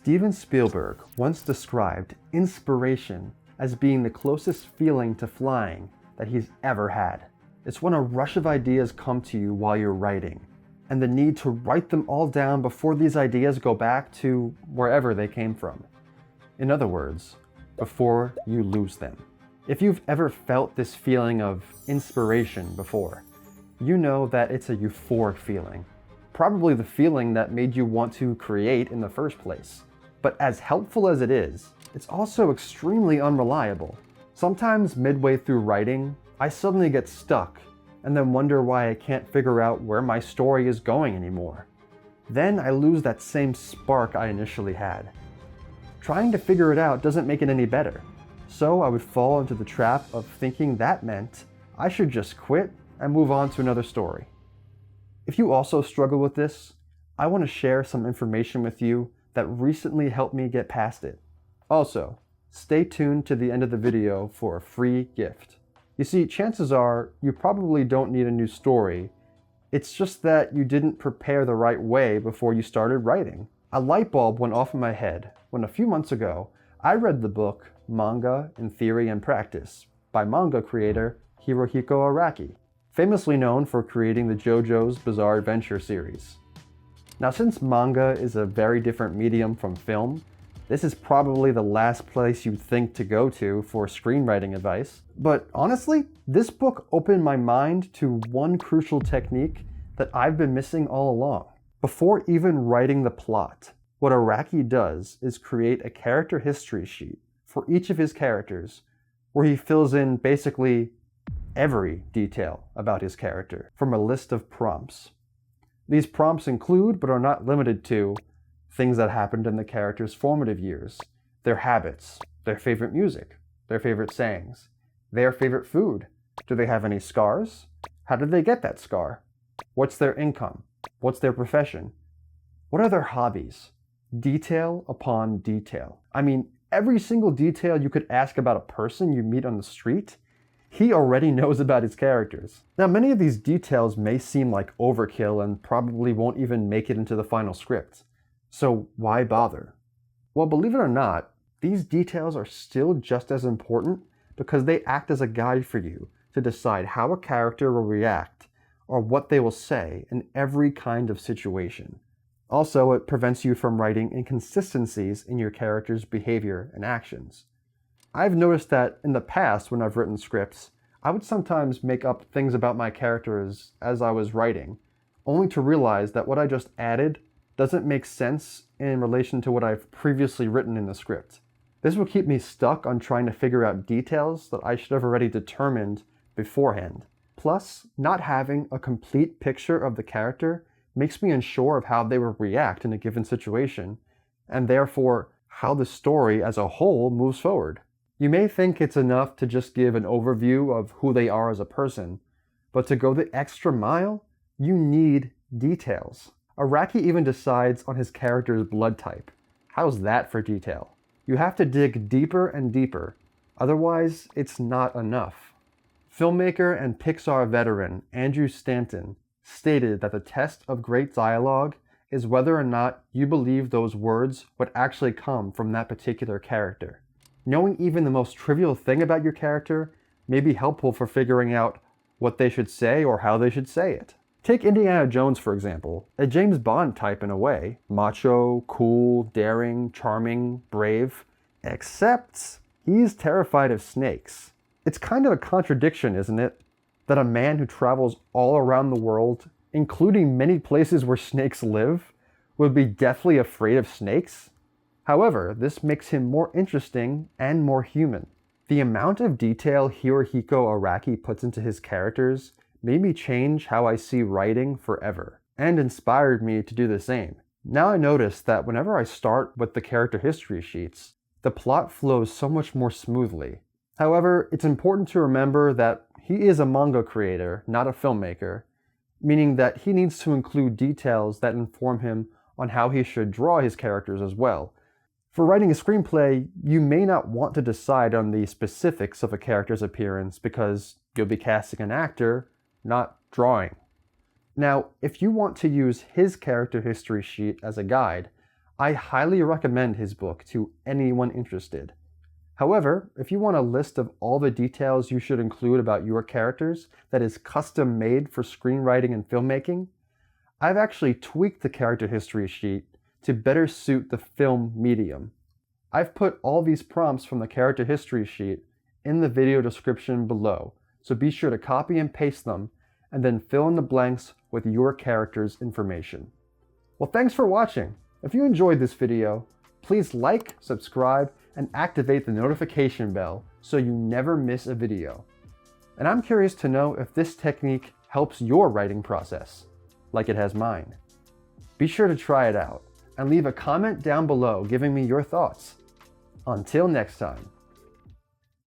Steven Spielberg once described inspiration as being the closest feeling to flying that he's ever had. It's when a rush of ideas come to you while you're writing, and the need to write them all down before these ideas go back to wherever they came from. In other words, before you lose them. If you've ever felt this feeling of inspiration before, you know that it's a euphoric feeling. Probably the feeling that made you want to create in the first place. But as helpful as it is, it's also extremely unreliable. Sometimes midway through writing, I suddenly get stuck and then wonder why I can't figure out where my story is going anymore. Then I lose that same spark I initially had. Trying to figure it out doesn't make it any better. So I would fall into the trap of thinking that meant I should just quit and move on to another story. If you also struggle with this, I want to share some information with you that recently helped me get past it. Also, stay tuned to the end of the video for a free gift. You see, chances are you probably don't need a new story. It's just that you didn't prepare the right way before you started writing. A light bulb went off in my head when a few months ago, I read the book Manga in Theory and Practice by manga creator Hirohiko Araki, famously known for creating the JoJo's Bizarre Adventure series. Now, since manga is a very different medium from film, this is probably the last place you'd think to go to for screenwriting advice. But honestly, this book opened my mind to one crucial technique that I've been missing all along. Before even writing the plot, what Araki does is create a character history sheet for each of his characters, where he fills in basically every detail about his character from a list of prompts. These prompts include, but are not limited to, things that happened in the character's formative years, their habits, their favorite music, their favorite sayings, their favorite food. Do they have any scars? How did they get that scar? What's their income? What's their profession? What are their hobbies? Detail upon detail. I mean, every single detail you could ask about a person you meet on the street, he already knows about his characters. Now, many of these details may seem like overkill and probably won't even make it into the final script. So why bother? Well, believe it or not, these details are still just as important because they act as a guide for you to decide how a character will react or what they will say in every kind of situation. Also, it prevents you from writing inconsistencies in your character's behavior and actions. I've noticed that in the past when I've written scripts, I would sometimes make up things about my characters as I was writing, only to realize that what I just added doesn't make sense in relation to what I've previously written in the script. This will keep me stuck on trying to figure out details that I should have already determined beforehand. Plus, not having a complete picture of the character makes me unsure of how they will react in a given situation, and therefore how the story as a whole moves forward. You may think it's enough to just give an overview of who they are as a person, but to go the extra mile, you need details. Araki even decides on his character's blood type. How's that for detail? You have to dig deeper and deeper, otherwise it's not enough. Filmmaker and Pixar veteran Andrew Stanton stated that the test of great dialogue is whether or not you believe those words would actually come from that particular character. Knowing even the most trivial thing about your character may be helpful for figuring out what they should say or how they should say it. Take Indiana Jones, for example, a James Bond type in a way. Macho, cool, daring, charming, brave, except he's terrified of snakes. It's kind of a contradiction, isn't it? That a man who travels all around the world, including many places where snakes live, would be deathly afraid of snakes? However, this makes him more interesting and more human. The amount of detail Hirohiko Araki puts into his characters made me change how I see writing forever, and inspired me to do the same. Now I notice that whenever I start with the character history sheets, the plot flows so much more smoothly. However, it's important to remember that he is a manga creator, not a filmmaker, meaning that he needs to include details that inform him on how he should draw his characters as well. For writing a screenplay, you may not want to decide on the specifics of a character's appearance because you'll be casting an actor, not drawing. Now, if you want to use his character history sheet as a guide, I highly recommend his book to anyone interested. However, if you want a list of all the details you should include about your characters that is custom made for screenwriting and filmmaking, I've actually tweaked the character history sheet to better suit the film medium. I've put all these prompts from the character history sheet in the video description below, so be sure to copy and paste them and then fill in the blanks with your character's information. Well, thanks for watching. If you enjoyed this video, please like, subscribe, and activate the notification bell so you never miss a video. And I'm curious to know if this technique helps your writing process, like it has mine. Be sure to try it out and leave a comment down below giving me your thoughts. Until next time.